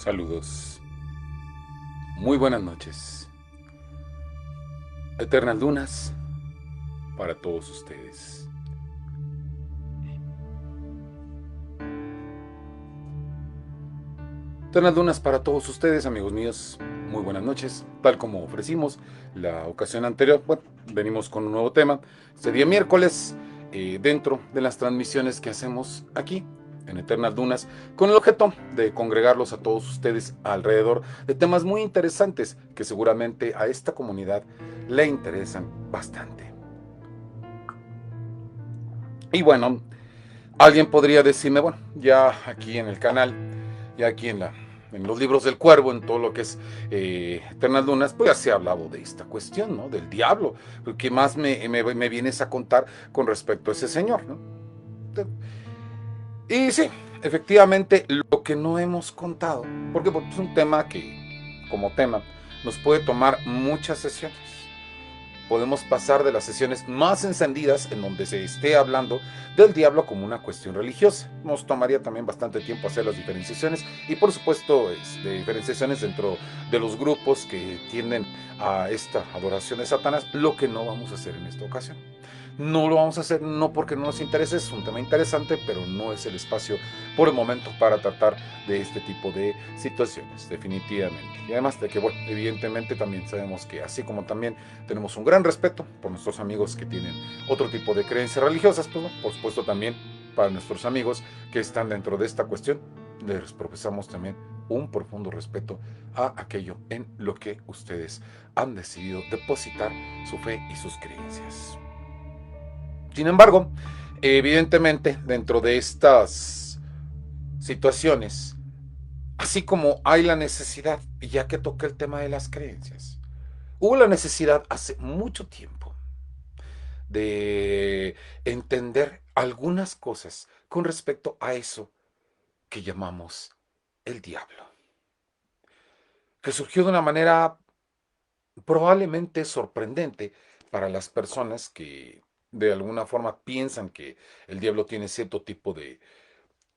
Saludos. Muy buenas noches. Eternas lunas para todos ustedes. Eternas lunas para todos ustedes, amigos míos. Muy buenas noches. Tal como ofrecimos la ocasión anterior, bueno, venimos con un nuevo tema. Este día miércoles, dentro de las transmisiones que hacemos aquí en Eternas Dunas, con el objeto de congregarlos a todos ustedes alrededor de temas muy interesantes que seguramente a esta comunidad le interesan bastante. Y bueno, alguien podría decirme, bueno, ya aquí en el canal, ya aquí en los libros del cuervo, en todo lo que es Eternas Lunas, pues ya se ha hablado de esta cuestión, ¿no? Del diablo. ¿Qué más me vienes a contar con respecto a ese señor, ¿no? Y sí, efectivamente, lo que no hemos contado, porque es un tema que, como tema, nos puede tomar muchas sesiones. Podemos pasar de las sesiones más encendidas en donde se esté hablando del diablo como una cuestión religiosa. Nos tomaría también bastante tiempo hacer las diferenciaciones y por supuesto de diferenciaciones dentro de los grupos que tienden a esta adoración de Satanás, lo que no vamos a hacer en esta ocasión. No lo vamos a hacer no porque no nos interese, es un tema interesante, pero no es el espacio por el momento para tratar de este tipo de situaciones, definitivamente. Y además de que, bueno, evidentemente también sabemos que así como también tenemos un gran respeto por nuestros amigos que tienen otro tipo de creencias religiosas, pues bueno, por supuesto también para nuestros amigos que están dentro de esta cuestión, les profesamos también un profundo respeto a aquello en lo que ustedes han decidido depositar su fe y sus creencias. Sin embargo, evidentemente, dentro de estas situaciones, así como hay la necesidad, ya que toca el tema de las creencias, hubo la necesidad hace mucho tiempo de entender algunas cosas con respecto a eso que llamamos el diablo, que surgió de una manera probablemente sorprendente para las personas que de alguna forma piensan que el diablo tiene cierto tipo de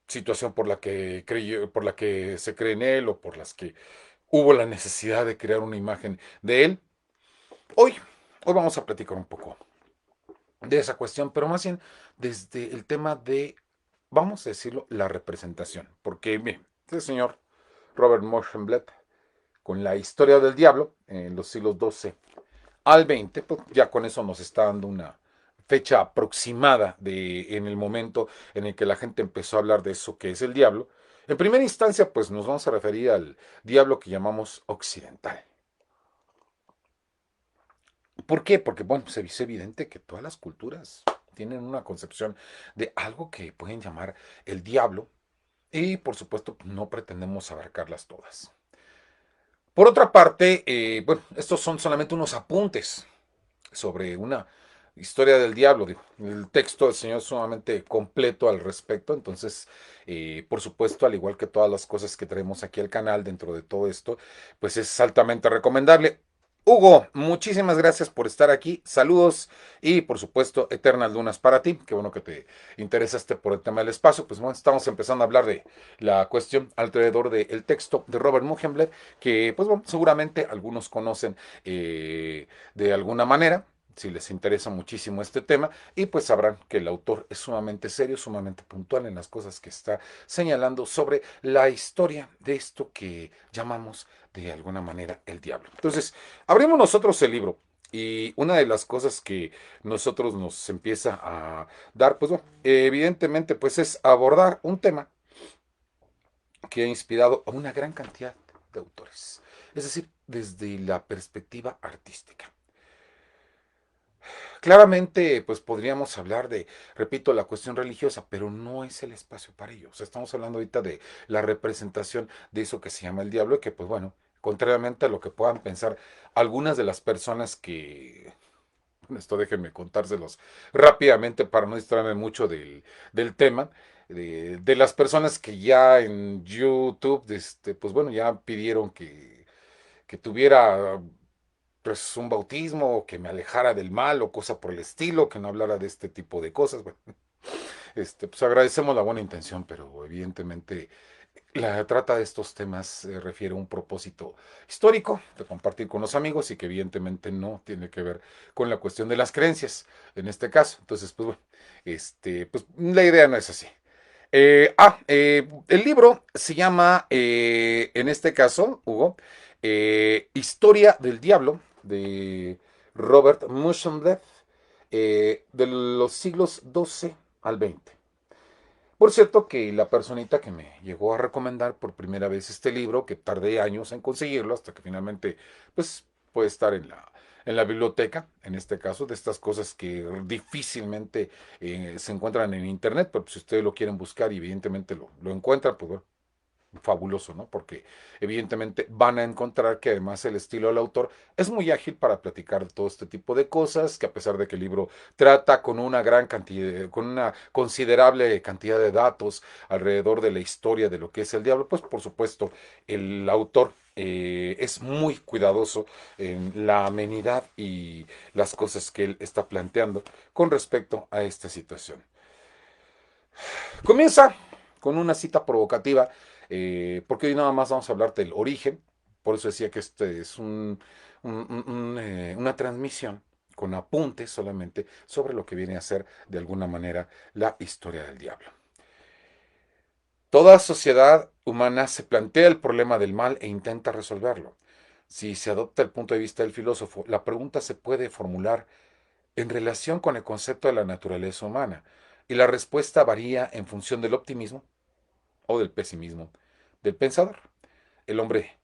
situación por la que creyó, por la que se cree en él o por las que hubo la necesidad de crear una imagen de él. Hoy, hoy vamos a platicar un poco de esa cuestión, pero más bien desde el tema de, vamos a decirlo, la representación. Porque, bien, este señor Robert Moschenblatt, con la historia del diablo en los siglos XII al XX, pues ya con eso nos está dando una fecha aproximada de en el momento en el que la gente empezó a hablar de eso que es el diablo. En primera instancia, pues nos vamos a referir al diablo que llamamos occidental. ¿Por qué? Porque, bueno, pues es evidente que todas las culturas tienen una concepción de algo que pueden llamar el diablo y, por supuesto, no pretendemos abarcarlas todas. Por otra parte, bueno, estos son solamente unos apuntes sobre una historia del diablo. El texto del Señor es sumamente completo al respecto, entonces, por supuesto, al igual que todas las cosas que traemos aquí al canal dentro de todo esto, pues es altamente recomendable. Hugo, muchísimas gracias por estar aquí. Saludos y por supuesto, eternas lunas para ti. Qué bueno que te interesaste por el tema del espacio. Pues bueno, estamos empezando a hablar de la cuestión alrededor del texto de Robert Mugenbler, que pues bueno, seguramente algunos conocen de alguna manera si les interesa muchísimo este tema, y pues sabrán que el autor es sumamente serio, sumamente puntual en las cosas que está señalando sobre la historia de esto que llamamos de alguna manera el diablo. Entonces, abrimos nosotros el libro. Y una de las cosas que nosotros nos empieza a dar, pues bueno, evidentemente, pues es abordar un tema que ha inspirado a una gran cantidad de autores. Es decir, desde la perspectiva artística. Claramente, pues podríamos hablar de, repito, la cuestión religiosa, pero no es el espacio para ello. O sea, estamos hablando ahorita de la representación de eso que se llama el diablo, y que pues bueno, contrariamente a lo que puedan pensar algunas de las personas que, esto déjenme contárselos rápidamente para no distraerme mucho del tema, de las personas que ya en YouTube, pues bueno, ya pidieron que tuviera pues un bautismo, o que me alejara del mal, o cosa por el estilo, que no hablara de este tipo de cosas. Bueno, pues agradecemos la buena intención, pero evidentemente La trata de estos temas se refiere a un propósito histórico de compartir con los amigos y que evidentemente no tiene que ver con la cuestión de las creencias en este caso. Entonces, pues bueno, pues la idea no es así. El libro se llama, en este caso, Hugo, Historia del Diablo, de Robert Muschambleth, de los siglos XII al XX. Por cierto, que la personita que me llegó a recomendar por primera vez este libro, que tardé años en conseguirlo, hasta que finalmente, pues, puede estar en la biblioteca, en este caso, de estas cosas que difícilmente se encuentran en internet, pero si ustedes lo quieren buscar y evidentemente lo encuentran, pues bueno, fabuloso, ¿no? Porque evidentemente van a encontrar que además el estilo del autor es muy ágil para platicar de todo este tipo de cosas, que a pesar de que el libro trata con una gran cantidad, con una considerable cantidad de datos alrededor de la historia de lo que es el diablo, pues por supuesto el autor es muy cuidadoso en la amenidad y las cosas que él está planteando con respecto a esta situación. Comienza con una cita provocativa, porque hoy nada más vamos a hablar del origen, por eso decía que este es una transmisión con apuntes solamente sobre lo que viene a ser de alguna manera la historia del diablo. Toda sociedad humana se plantea el problema del mal e intenta resolverlo. Si se adopta el punto de vista del filósofo, la pregunta se puede formular en relación con el concepto de la naturaleza humana, y la respuesta varía en función del optimismo o del pesimismo del pensador. El hombre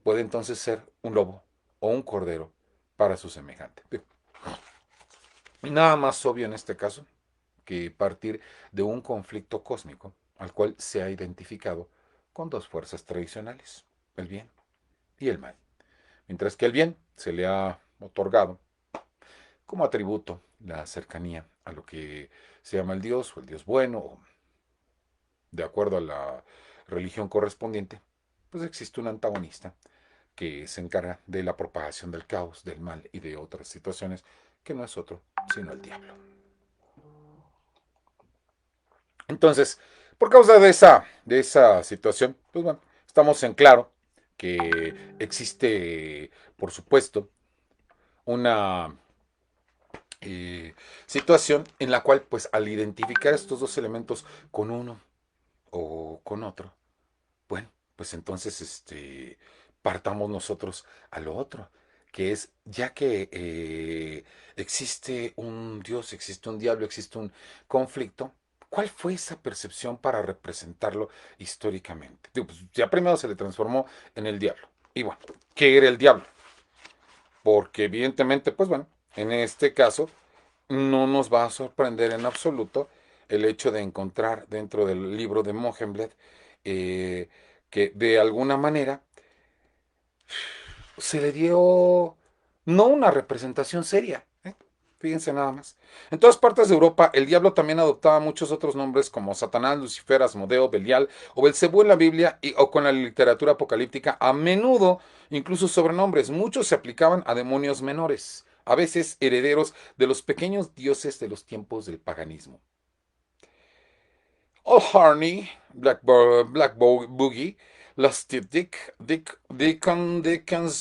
puede entonces ser un lobo o un cordero para su semejante. Nada más obvio en este caso que partir de un conflicto cósmico al cual se ha identificado con dos fuerzas tradicionales, el bien y el mal. Mientras que el bien se le ha otorgado como atributo la cercanía a lo que se llama el Dios o el Dios bueno, o de acuerdo a la religión correspondiente, pues existe un antagonista que se encarga de la propagación del caos, del mal y de otras situaciones que no es otro sino el diablo. Entonces, por causa de esa situación, pues bueno, estamos en claro que existe, por supuesto, una situación en la cual, pues al identificar estos dos elementos con uno o con otro, bueno, pues entonces partamos nosotros a lo otro, que es, ya que existe un Dios, existe un diablo, existe un conflicto, ¿cuál fue esa percepción para representarlo históricamente? Digo, pues ya primero se le transformó en el diablo. Y bueno, ¿qué era el diablo? Porque evidentemente, pues bueno, en este caso no nos va a sorprender en absoluto el hecho de encontrar dentro del libro de Mohenblet eh, que de alguna manera se le dio no una representación seria. Fíjense nada más. En todas partes de Europa, el diablo también adoptaba muchos otros nombres como Satanás, Lucifer, Asmodeo, Belial o Belcebú en la Biblia o con la literatura apocalíptica. A menudo, incluso sobrenombres, muchos se aplicaban a demonios menores, a veces herederos de los pequeños dioses de los tiempos del paganismo. Old Harney, Boogie, Lusty Dickens,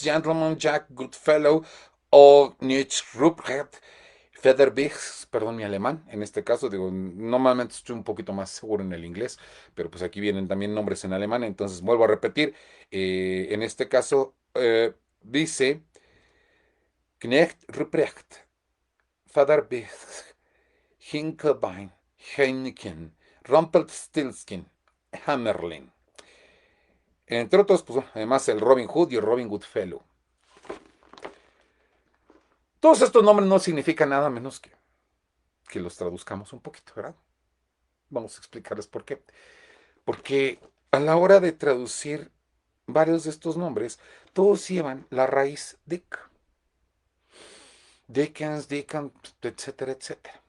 Gentleman Jack, Goodfellow o Nietzsche Ruprecht, Federbich, perdón mi alemán, en este caso, digo, normalmente estoy un poquito más seguro en el inglés, pero pues aquí vienen también nombres en alemán, entonces vuelvo a repetir, en este caso dice Knecht Ruprecht, Federbich, Hinkelbein, Heineken, Rumpelstiltskin, Hammerlin. Entre otros, pues además el Robin Hood y el Robin Goodfellow. Todos estos nombres no significan nada menos que los traduzcamos un poquito, ¿verdad? Vamos a explicarles por qué. Porque a la hora de traducir varios de estos nombres, todos llevan la raíz Dick. Dickens, etcétera, etcétera.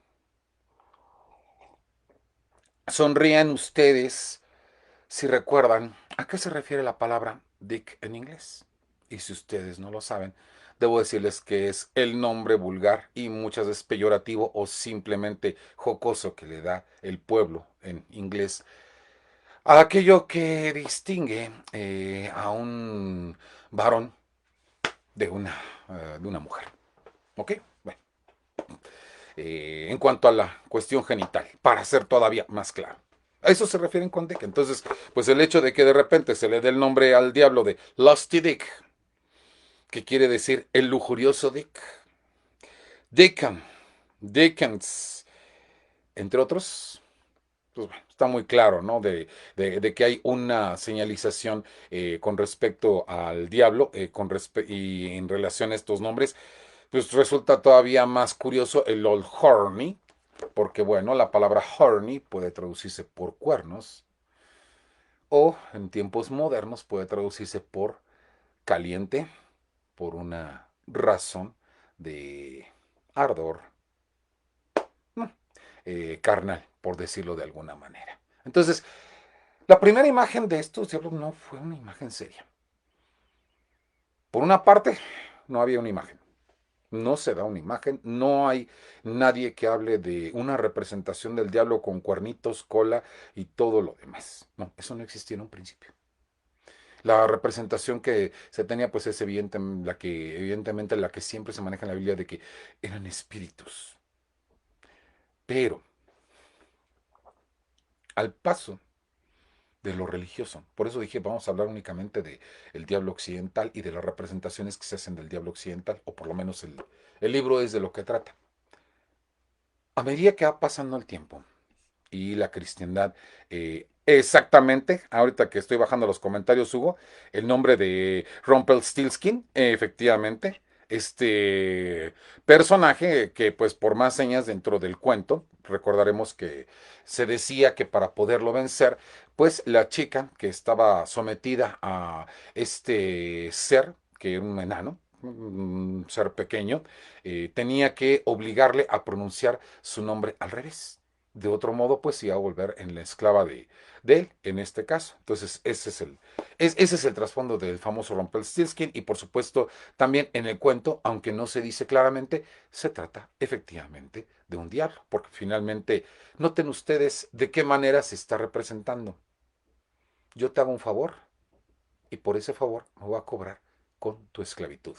Sonrían ustedes si recuerdan a qué se refiere la palabra Dick en inglés. Y si ustedes no lo saben, debo decirles que es el nombre vulgar y muchas veces peyorativo o simplemente jocoso que le da el pueblo en inglés Aquello que distingue a un varón de una mujer. ¿Ok? Bueno, en cuanto a la cuestión genital, para ser todavía más claro. A eso se refieren con Dick. Entonces, pues el hecho de que de repente se le dé el nombre al diablo de Lusty Dick, que quiere decir el lujurioso Dick, Dickon, Dickens, entre otros, pues bueno, está muy claro, ¿no? De que hay una señalización con respecto al diablo y en relación a estos nombres, pues resulta todavía más curioso el Old Horny, porque bueno, la palabra horny puede traducirse por cuernos o en tiempos modernos puede traducirse por caliente, por una razón de ardor, ¿no? Carnal, por decirlo de alguna manera. Entonces, la primera imagen de estos diablos no fue una imagen seria. Por una parte, no había una imagen. No se da una imagen, no hay nadie que hable de una representación del diablo con cuernitos, cola y todo lo demás. No, eso no existía en un principio. La representación que se tenía, pues es evidente, evidentemente la que siempre se maneja en la Biblia de que eran espíritus. Pero, al paso de lo religioso. Por eso dije, vamos a hablar únicamente de el diablo occidental y de las representaciones que se hacen del diablo occidental, o por lo menos el libro es de lo que trata. A medida que va pasando el tiempo y la cristiandad, exactamente, ahorita que estoy bajando los comentarios, Hugo, el nombre de Rumpelstiltskin, efectivamente, este personaje que pues por más señas dentro del cuento, recordaremos que se decía que para poderlo vencer, pues la chica que estaba sometida a este ser, que era un enano, un ser pequeño, tenía que obligarle a pronunciar su nombre al revés. De otro modo, pues iba a volver en la esclava de él, en este caso. Entonces, ese es el trasfondo del famoso Rumpelstiltskin y por supuesto también en el cuento, aunque no se dice claramente, se trata efectivamente de un diablo, porque finalmente, noten ustedes de qué manera se está representando. Yo te hago un favor y por ese favor me voy a cobrar con tu esclavitud.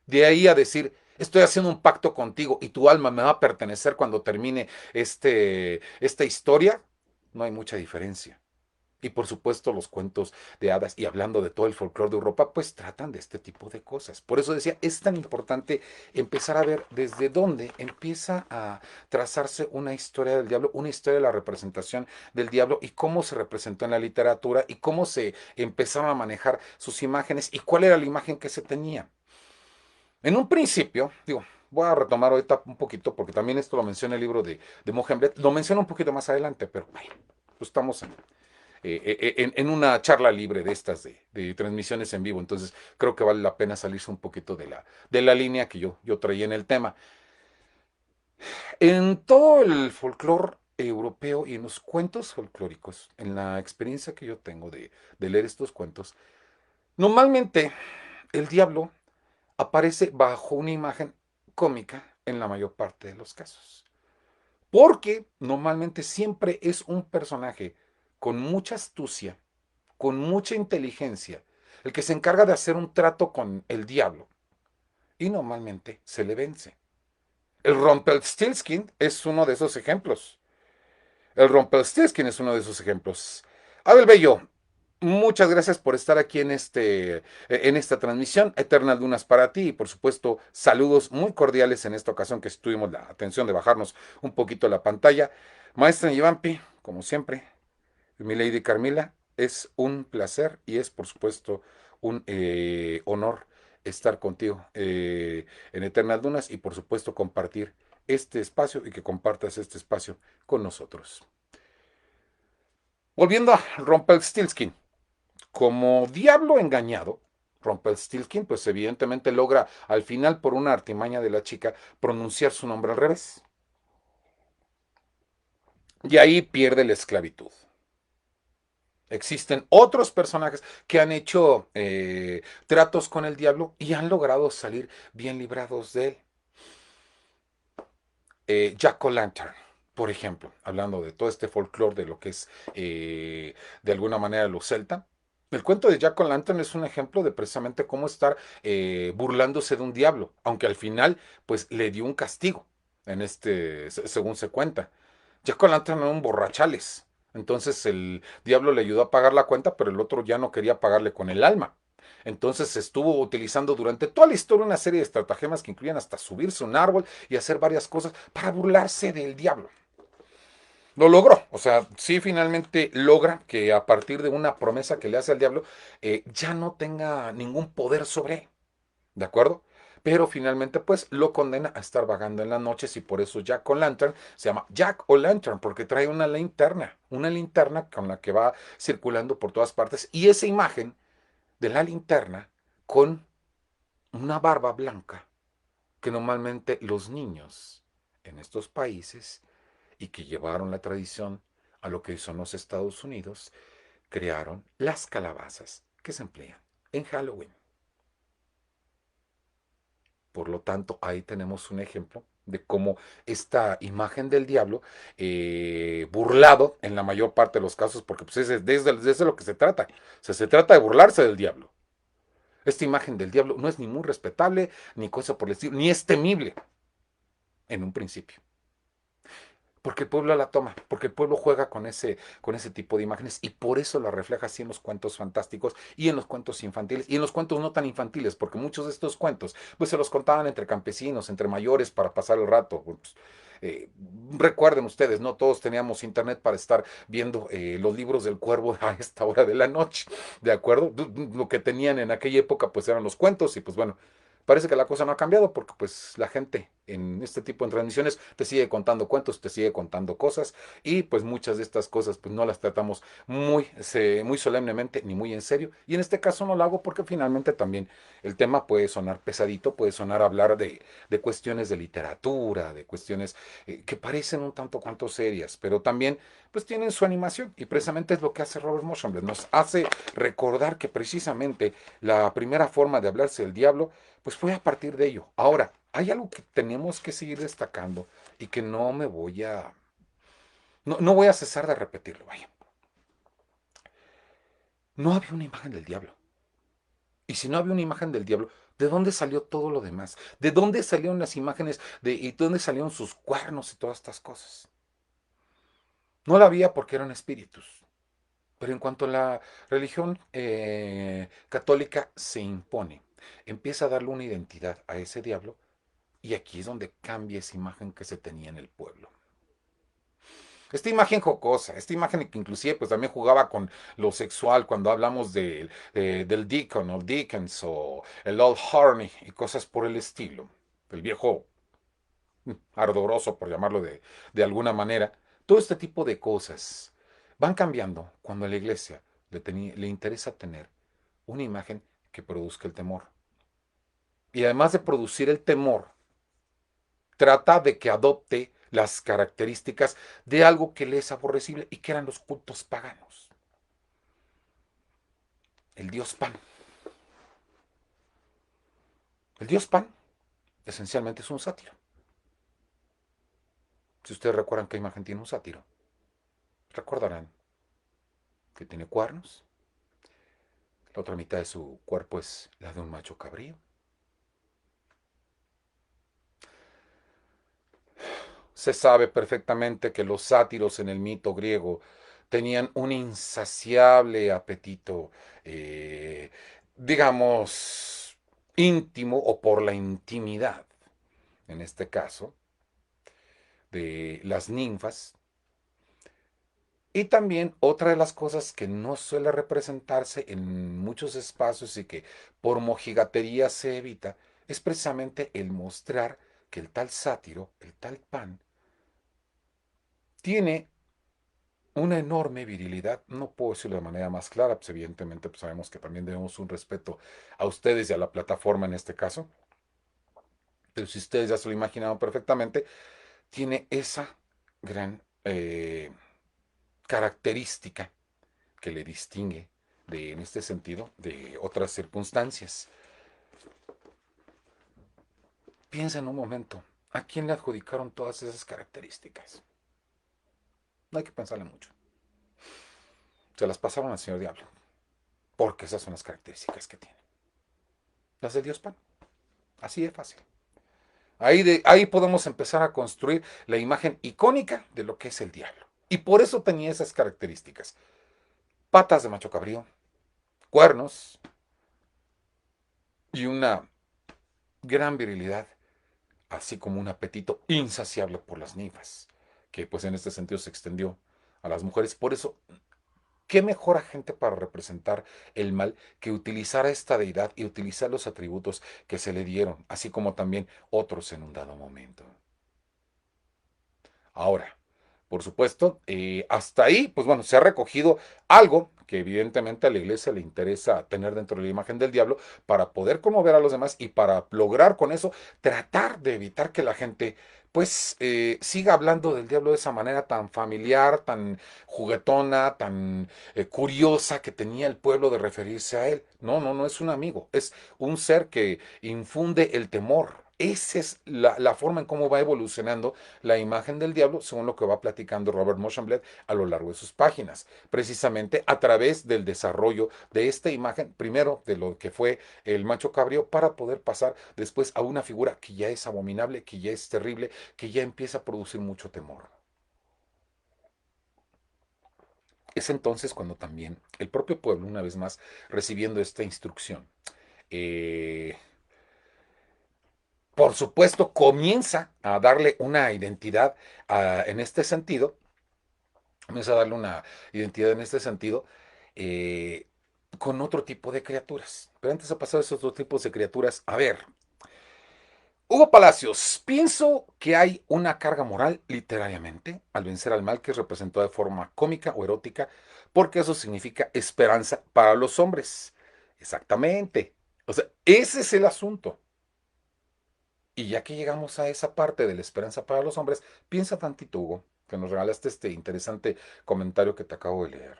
De ahí a decir, estoy haciendo un pacto contigo y tu alma me va a pertenecer cuando termine esta historia, no hay mucha diferencia. Y por supuesto los cuentos de hadas y hablando de todo el folclore de Europa, pues tratan de este tipo de cosas. Por eso decía, es tan importante empezar a ver desde dónde empieza a trazarse una historia del diablo, una historia de la representación del diablo y cómo se representó en la literatura y cómo se empezaron a manejar sus imágenes y cuál era la imagen que se tenía. En un principio, digo, voy a retomar ahorita un poquito, porque también esto lo menciona el libro de Mohammed, lo menciona un poquito más adelante, pero bueno, pues estamos en una charla libre de estas de transmisiones en vivo, entonces creo que vale la pena salirse un poquito de la línea que yo traía en el tema. En todo el folclore europeo y en los cuentos folclóricos, en la experiencia que yo tengo de leer estos cuentos, normalmente el diablo aparece bajo una imagen cómica en la mayor parte de los casos. Porque normalmente siempre es un personaje con mucha astucia, con mucha inteligencia, el que se encarga de hacer un trato con el diablo. Y normalmente se le vence. El Rumpelstiltskin es uno de esos ejemplos. El Rumpelstiltskin es uno de esos ejemplos. Abel Bello, muchas gracias por estar aquí en esta transmisión. Eternal Dunas para ti y por supuesto saludos muy cordiales en esta ocasión que tuvimos la atención de bajarnos un poquito la pantalla. Maestra Yivampi, como siempre, mi Lady Carmila, es un placer y es por supuesto un honor estar contigo en Eternal Dunas y por supuesto compartir este espacio y que compartas este espacio con nosotros. Volviendo a Rumpelstiltskin, como diablo engañado, Rumpelstiltskin, pues evidentemente logra al final, por una artimaña de la chica, pronunciar su nombre al revés. Y ahí pierde la esclavitud. Existen otros personajes que han hecho tratos con el diablo y han logrado salir bien librados de él. Jack O'Lantern. Por ejemplo, hablando de todo este folclore de lo que es de alguna manera lo celta, el cuento de Jack O'Lantern es un ejemplo de precisamente cómo estar burlándose de un diablo, aunque al final pues le dio un castigo, según se cuenta. Jack O'Lantern era un borrachales, entonces el diablo le ayudó a pagar la cuenta, pero el otro ya no quería pagarle con el alma. Entonces estuvo utilizando durante toda la historia una serie de estratagemas que incluían hasta subirse a un árbol y hacer varias cosas para burlarse del diablo. Lo logró, o sea, sí finalmente logra que a partir de una promesa que le hace al diablo, ya no tenga ningún poder sobre él, ¿de acuerdo? Pero finalmente pues lo condena a estar vagando en las noches y por eso Jack O'Lantern se llama Jack O'Lantern porque trae una linterna con la que va circulando por todas partes y esa imagen de la linterna con una barba blanca que normalmente los niños en estos países y que llevaron la tradición a lo que son los Estados Unidos, crearon las calabazas que se emplean en Halloween. Por lo tanto, ahí tenemos un ejemplo de cómo esta imagen del diablo, burlado en la mayor parte de los casos, porque pues es desde lo que se trata. O sea, se trata de burlarse del diablo. Esta imagen del diablo no es ni muy respetable, ni cosa por el estilo, ni es temible en un principio. Porque el pueblo la toma, porque el pueblo juega con ese tipo de imágenes y por eso la refleja así en los cuentos fantásticos y en los cuentos infantiles y en los cuentos no tan infantiles, porque muchos de estos cuentos pues se los contaban entre campesinos, entre mayores para pasar el rato. Pues, eh, recuerden ustedes, no todos teníamos internet para estar viendo los libros del cuervo a esta hora de la noche, ¿de acuerdo? Lo que tenían en aquella época pues eran los cuentos y pues bueno, parece que la cosa no ha cambiado porque pues la gente en este tipo de transmisiones te sigue contando cuentos, te sigue contando cosas y pues muchas de estas cosas pues no las tratamos muy solemnemente ni muy en serio y en este caso no lo hago porque finalmente también el tema puede sonar pesadito, puede sonar hablar de cuestiones de literatura, de cuestiones que parecen un tanto cuanto serias, pero también pues tienen su animación y precisamente es lo que hace Robert Motionless, nos hace recordar que precisamente la primera forma de hablarse del diablo pues fue a partir de ello. Ahora, hay algo que tenemos que seguir destacando y que no voy a cesar de repetirlo, vaya. No había una imagen del diablo. Y si no había una imagen del diablo, ¿de dónde salió todo lo demás? ¿De dónde salieron las imágenes y de dónde salieron sus cuernos y todas estas cosas? No la había porque eran espíritus. Pero en cuanto a la religión católica se impone, empieza a darle una identidad a ese diablo y aquí es donde cambia esa imagen que se tenía en el pueblo. Esta imagen jocosa, esta imagen que inclusive pues también jugaba con lo sexual cuando hablamos del Deacon o Dickens o el Old Horny y cosas por el estilo. El viejo ardoroso, por llamarlo de alguna manera. Todo este tipo de cosas van cambiando cuando a la iglesia le interesa tener una imagen que produzca el temor. Y además de producir el temor, trata de que adopte las características de algo que le es aborrecible y que eran los cultos paganos. El dios Pan. El dios Pan esencialmente es un sátiro. Si ustedes recuerdan qué imagen tiene un sátiro, recordarán que tiene cuernos, la otra mitad de su cuerpo es la de un macho cabrío. Se sabe perfectamente que los sátiros en el mito griego tenían un insaciable apetito, eh, digamos, íntimo o por la intimidad, en este caso, de las ninfas. Y también otra de las cosas que no suele representarse en muchos espacios y que por mojigatería se evita, es precisamente el mostrar que el tal sátiro, el tal Pan, tiene una enorme virilidad, no puedo decirlo de manera más clara, pues evidentemente pues sabemos que también debemos un respeto a ustedes y a la plataforma en este caso, pero si ustedes ya se lo imaginaron perfectamente, tiene esa gran característica que le distingue en este sentido de otras circunstancias. Piensa en un momento, ¿a quién le adjudicaron todas esas características? No hay que pensarle mucho. Se las pasaron al señor Diablo, porque esas son las características que tiene. Las de Dios Pan. Así de fácil. Ahí podemos empezar a construir la imagen icónica de lo que es el diablo. Y por eso tenía esas características. Patas de macho cabrío, cuernos y una gran virilidad, así como un apetito insaciable por las ninfas, que pues en este sentido se extendió a las mujeres. Por eso, ¿qué mejor agente para representar el mal que utilizar a esta deidad y utilizar los atributos que se le dieron, así como también otros en un dado momento? Ahora, por supuesto, hasta ahí, pues bueno, se ha recogido algo que evidentemente a la iglesia le interesa tener dentro de la imagen del diablo para poder conmover a los demás y para lograr con eso tratar de evitar que la gente pues siga hablando del diablo de esa manera tan familiar, tan juguetona, tan curiosa que tenía el pueblo de referirse a él. No, no, no es un amigo, es un ser que infunde el temor. Esa es la forma en cómo va evolucionando la imagen del diablo, según lo que va platicando Robert Motionblade a lo largo de sus páginas, precisamente a través del desarrollo de esta imagen, primero de lo que fue el macho cabrío, para poder pasar después a una figura que ya es abominable, que ya es terrible, que ya empieza a producir mucho temor. Es entonces cuando también el propio pueblo, una vez más, recibiendo esta instrucción, eh, por supuesto, comienza a darle una identidad en este sentido, comienza a darle una identidad en este sentido eh, con otro tipo de criaturas. Pero antes de pasar a esos otros tipos de criaturas, a ver, Hugo Palacios, pienso que hay una carga moral, literariamente, al vencer al mal que es representado de forma cómica o erótica, porque eso significa esperanza para los hombres. Exactamente. O sea, ese es el asunto. Y ya que llegamos a esa parte de la esperanza para los hombres, piensa tantito, Hugo, que nos regalaste este interesante comentario que te acabo de leer.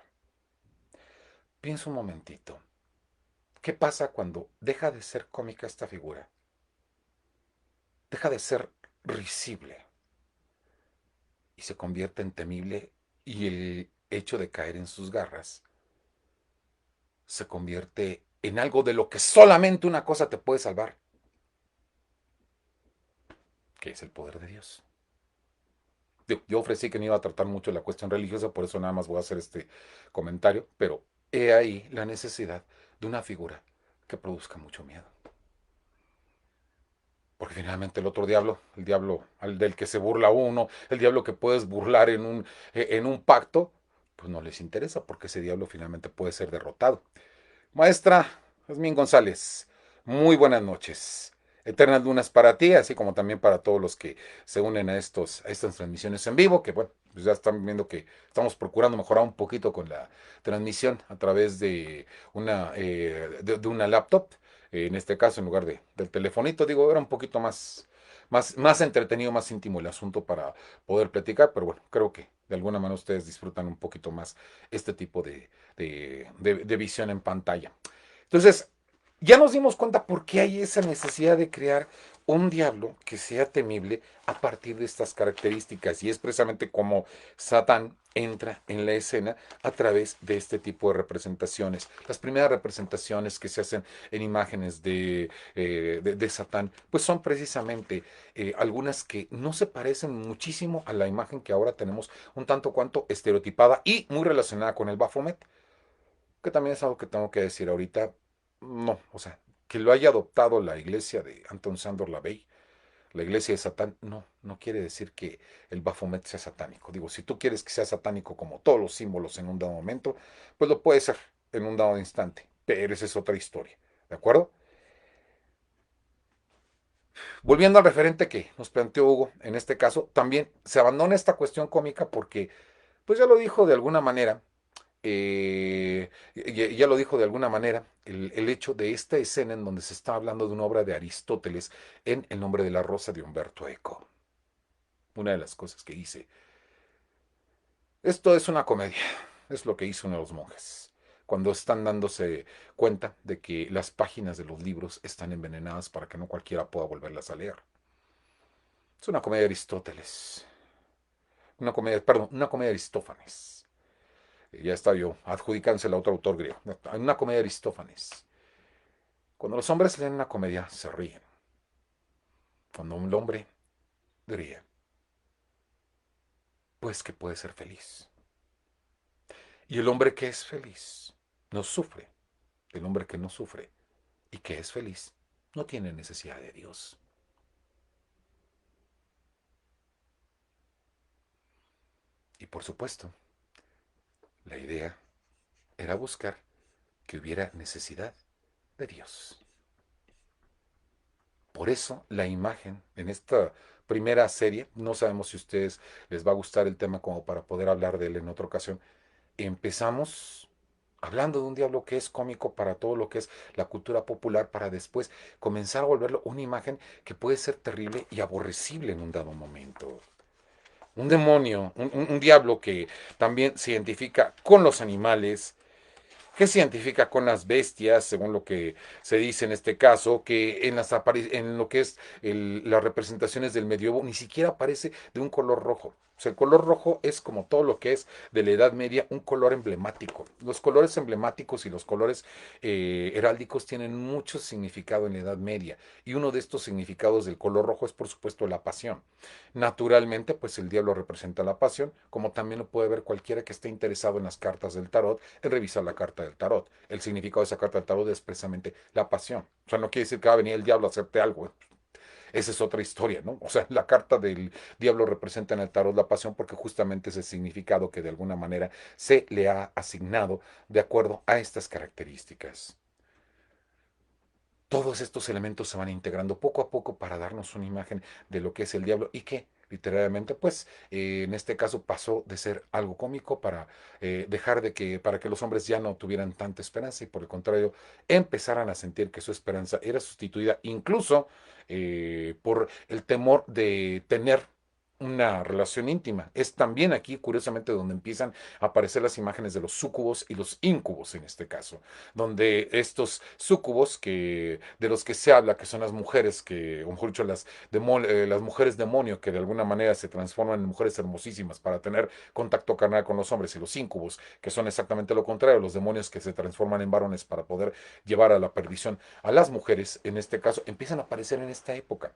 Piensa un momentito. ¿Qué pasa cuando deja de ser cómica esta figura? Deja de ser risible y se convierte en temible y el hecho de caer en sus garras se convierte en algo de lo que solamente una cosa te puede salvar, que es el poder de Dios. Yo ofrecí que no iba a tratar mucho la cuestión religiosa, por eso nada más voy a hacer este comentario, pero he ahí la necesidad de una figura que produzca mucho miedo. Porque finalmente el otro diablo, el diablo al del que se burla uno, el diablo que puedes burlar en un pacto, pues no les interesa porque ese diablo finalmente puede ser derrotado. Maestra Jazmín González, muy buenas noches. Eternas lunas para ti, así como también para todos los que se unen a estas transmisiones en vivo, que bueno, pues ya están viendo que estamos procurando mejorar un poquito con la transmisión a través de de una laptop, en este caso en lugar del telefonito, digo, era un poquito más entretenido, más íntimo el asunto para poder platicar, pero bueno, creo que de alguna manera ustedes disfrutan un poquito más este tipo de visión en pantalla. Entonces, ya nos dimos cuenta por qué hay esa necesidad de crear un diablo que sea temible a partir de estas características. Y es precisamente como Satán entra en la escena a través de este tipo de representaciones. Las primeras representaciones que se hacen en imágenes de Satán, pues son precisamente algunas que no se parecen muchísimo a la imagen que ahora tenemos un tanto cuanto estereotipada y muy relacionada con el Baphomet, que también es algo que tengo que decir ahorita. No, o sea, que lo haya adoptado la iglesia de Anton Sandor Lavey, la iglesia de Satán, no, no quiere decir que el Baphomet sea satánico. Digo, si tú quieres que sea satánico como todos los símbolos en un dado momento, pues lo puede ser en un dado instante, pero esa es otra historia, ¿de acuerdo? Volviendo al referente que nos planteó Hugo, en este caso, también se abandona esta cuestión cómica porque, pues ya lo dijo de alguna manera, ya lo dijo de alguna manera, el hecho de esta escena en donde se está hablando de una obra de Aristóteles en El nombre de la rosa de Humberto Eco. Una de las cosas que hice. Esto es una comedia, es lo que hizo uno de los monjes, cuando están dándose cuenta de que las páginas de los libros están envenenadas para que no cualquiera pueda volverlas a leer. Es una comedia de Aristóteles. perdón, una comedia de Aristófanes. Ya está yo adjudicándosela a otro autor griego. Una comedia de Aristófanes. Cuando los hombres leen una comedia, se ríen. Cuando un hombre ríe, pues que puede ser feliz. Y el hombre que es feliz no sufre. El hombre que no sufre y que es feliz no tiene necesidad de Dios. Y por supuesto, la idea era buscar que hubiera necesidad de Dios. Por eso la imagen en esta primera serie, no sabemos si a ustedes les va a gustar el tema como para poder hablar de él en otra ocasión, empezamos hablando de un diablo que es cómico para todo lo que es la cultura popular, para después comenzar a volverlo una imagen que puede ser terrible y aborrecible en un dado momento. Un demonio, un diablo que también se identifica con los animales, que se identifica con las bestias, según lo que se dice en este caso, que en lo que es las representaciones del medievo ni siquiera aparece de un color rojo. O sea, el color rojo es como todo lo que es de la Edad Media, un color emblemático. Los colores emblemáticos y los colores heráldicos tienen mucho significado en la Edad Media. Y uno de estos significados del color rojo es, por supuesto, la pasión. Naturalmente, pues el diablo representa la pasión, como también lo puede ver cualquiera que esté interesado en las cartas del tarot, en revisar la carta del tarot. El significado de esa carta del tarot es precisamente la pasión. O sea, no quiere decir que va a venir el diablo a hacerte algo. Esa es otra historia, ¿no? O sea, la carta del diablo representa en el tarot la pasión porque justamente es el significado que de alguna manera se le ha asignado de acuerdo a estas características. Todos estos elementos se van integrando poco a poco para darnos una imagen de lo que es el diablo y que literalmente pues en este caso pasó de ser algo cómico para dejar de que para que los hombres ya no tuvieran tanta esperanza y por el contrario empezaran a sentir que su esperanza era sustituida incluso por el temor de tener una relación íntima. Es también aquí, curiosamente, donde empiezan a aparecer las imágenes de los súcubos y los íncubos en este caso, donde estos súcubos de los que se habla, que son las mujeres, o mejor dicho, las mujeres demonio, que de alguna manera se transforman en mujeres hermosísimas para tener contacto carnal con los hombres, y los íncubos, que son exactamente lo contrario, los demonios que se transforman en varones para poder llevar a la perdición a las mujeres, en este caso, empiezan a aparecer en esta época.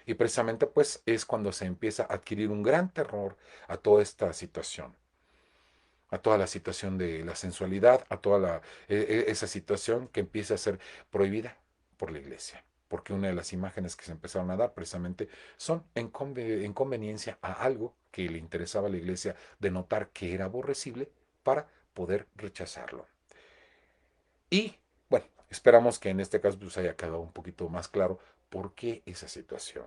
Y precisamente pues es cuando se empieza a adquirir un gran terror a toda esta situación, a toda la situación de la sensualidad, a toda esa situación que empieza a ser prohibida por la iglesia. Porque una de las imágenes que se empezaron a dar precisamente son en conveniencia a algo que le interesaba a la iglesia de notar que era aborrecible para poder rechazarlo. Y bueno, esperamos que en este caso pues haya quedado un poquito más claro por qué esa situación.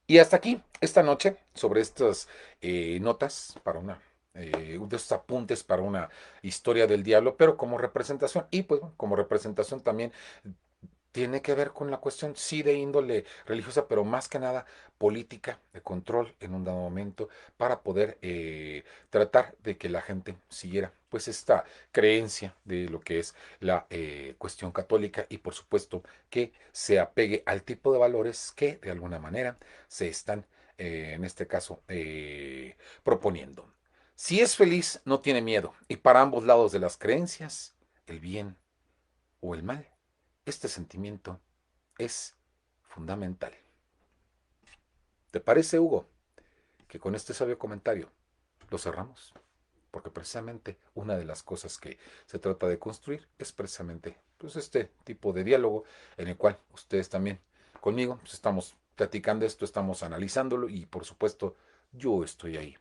Y hasta aquí, esta noche, sobre estas notas para de estos apuntes para una historia del diablo, pero como representación, y pues bueno, como representación también tiene que ver con la cuestión, sí, de índole religiosa, pero más que nada política, de control en un dado momento, para poder tratar de que la gente siguiera, pues, esta creencia de lo que es la cuestión católica y, por supuesto, que se apegue al tipo de valores que, de alguna manera, se están, en este caso, proponiendo. Si es feliz, no tiene miedo, y para ambos lados de las creencias, el bien o el mal, este sentimiento es fundamental. ¿Te parece, Hugo, que con este sabio comentario lo cerramos? Porque precisamente una de las cosas que se trata de construir es precisamente pues, este tipo de diálogo en el cual ustedes también conmigo pues, estamos platicando esto, estamos analizándolo y por supuesto yo estoy ahí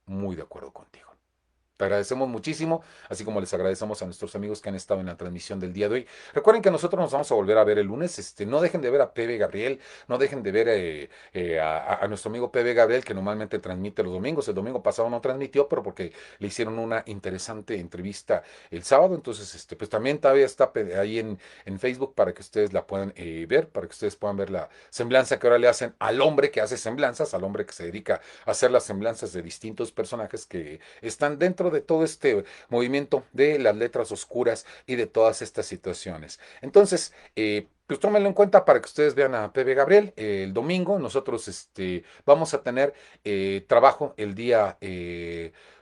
muy de acuerdo contigo. Te agradecemos muchísimo, así como les agradecemos a nuestros amigos que han estado en la transmisión del día de hoy. Recuerden que nosotros nos vamos a volver a ver el lunes. No dejen de ver a PB Gabriel, no dejen de ver a nuestro amigo PB Gabriel, que normalmente transmite los domingos. El domingo pasado no transmitió, pero porque le hicieron una interesante entrevista el sábado. Entonces, pues también todavía está ahí en Facebook para que ustedes la puedan ver, para que ustedes puedan ver la semblanza que ahora le hacen al hombre que hace semblanzas, al hombre que se dedica a hacer las semblanzas de distintos personajes que están dentro de todo este movimiento de las letras oscuras y de todas estas situaciones. Entonces, pues tómenlo en cuenta para que ustedes vean a Pepe Gabriel. El domingo nosotros vamos a tener trabajo el día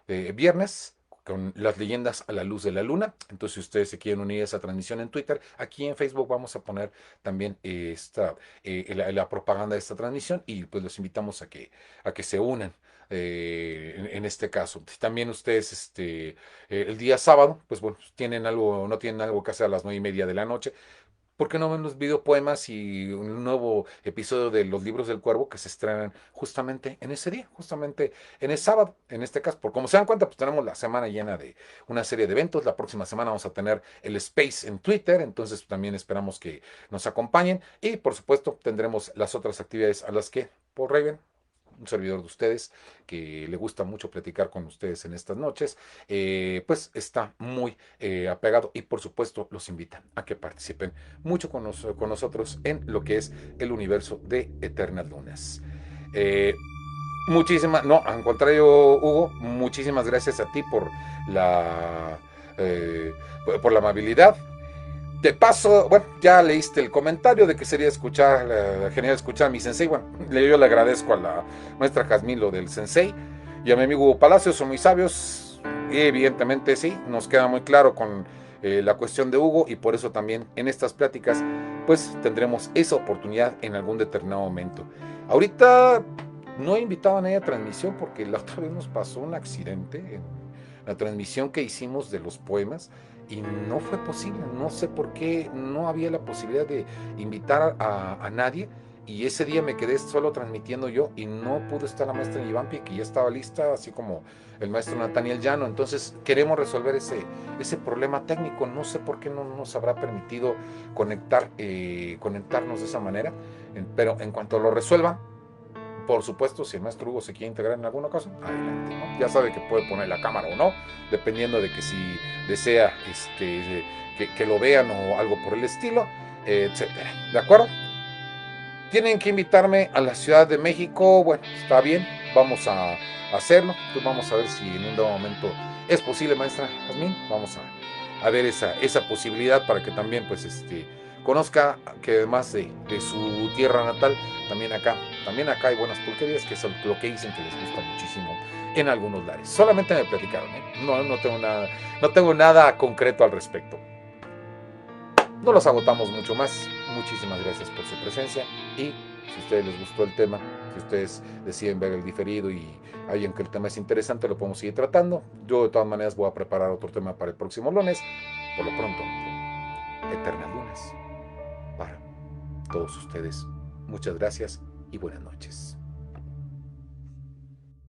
viernes con las leyendas a la luz de la luna. Entonces, si ustedes se quieren unir a esa transmisión en Twitter, aquí en Facebook vamos a poner también la propaganda de esta transmisión y pues los invitamos a que se unan. En este caso, si también ustedes el día sábado, pues bueno, tienen algo, no tienen algo que hacer a las 9:30 de la noche, ¿por qué no ven los videopoemas y un nuevo episodio de Los Libros del Cuervo que se estrenan justamente en ese día, justamente en el sábado, en este caso? Por como se dan cuenta, pues tenemos la semana llena de una serie de eventos. La próxima semana vamos a tener el Space en Twitter, entonces también esperamos que nos acompañen y por supuesto tendremos las otras actividades a las que Paul Raven, un servidor de ustedes, que le gusta mucho platicar con ustedes en estas noches, pues está muy apegado y por supuesto los invita a que participen mucho con nosotros en lo que es el universo de Eternas Lunas. Eh, Muchísimas, no, al contrario, Hugo, muchísimas gracias a ti la, eh, por la amabilidad. De paso, bueno, ya leíste el comentario de que sería genial escuchar a mi sensei. Bueno, yo le agradezco a la maestra Jazmín lo del sensei y a mi amigo Hugo Palacios, son muy sabios. Y evidentemente sí, nos queda muy claro con la cuestión de Hugo y por eso también en estas pláticas pues tendremos esa oportunidad en algún determinado momento. Ahorita no he invitado a nadie a transmisión porque la otra vez nos pasó un accidente en la transmisión que hicimos de los poemas y no fue posible. No sé por qué no había la posibilidad de invitar a nadie. Y ese día me quedé solo transmitiendo yo y no pudo estar la maestra Ivampi, que ya estaba lista, así como el maestro Nathaniel Llano. Entonces queremos resolver ese problema técnico. No sé por qué no nos habrá permitido conectarnos de esa manera. Pero en cuanto lo resuelvan, por supuesto, si el maestro Hugo se quiere integrar en alguna cosa, adelante, ¿no? Ya sabe que puede poner la cámara o no, dependiendo de que si desea que lo vean o algo por el estilo, etcétera. ¿De acuerdo? Tienen que invitarme a la Ciudad de México. Bueno, está bien, vamos a hacerlo. Entonces vamos a ver si en un dado momento es posible, maestra Jazmín. Vamos a ver esa posibilidad para que también, pues, conozca que además de su tierra natal, también acá hay buenas pulquerías, que es lo que dicen que les gusta muchísimo en algunos lares. Solamente me platicaron, ¿eh? No tengo nada concreto al respecto. No los agotamos mucho más. Muchísimas gracias por su presencia y si a ustedes les gustó el tema, si ustedes deciden ver el diferido y hay en que el tema es interesante, lo podemos seguir tratando. Yo de todas maneras voy a preparar otro tema para el próximo lunes. Por lo pronto, Eternas Lunas para todos ustedes. Muchas gracias y buenas noches.